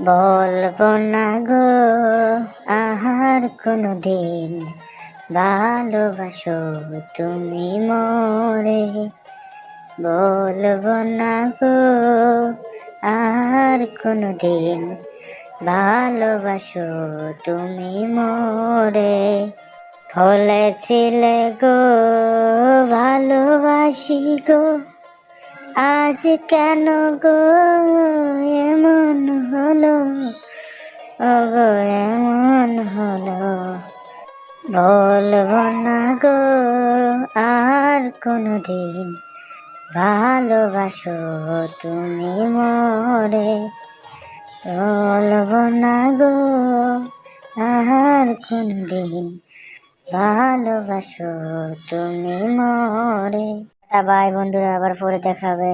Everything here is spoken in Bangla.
বলবো না গো আহার কোনদিন, ভালোবাসো তুমি মোরে। বলবো না গো আর কোনদিন, ভালোবাসো তুমি মোরে। বলেছিলে গো ভালোবাসি গো, আজ কেন গো এমন হলো, ওগো এমন হলো। বলবো না গো আর কোনদিন, ভালোবাসো তুমি মোরে। বলবো না গো আর কোনদিন, ভালোবাসো তুমি মোরে। বাই বন্ধুরা, আবার পরে দেখাবে।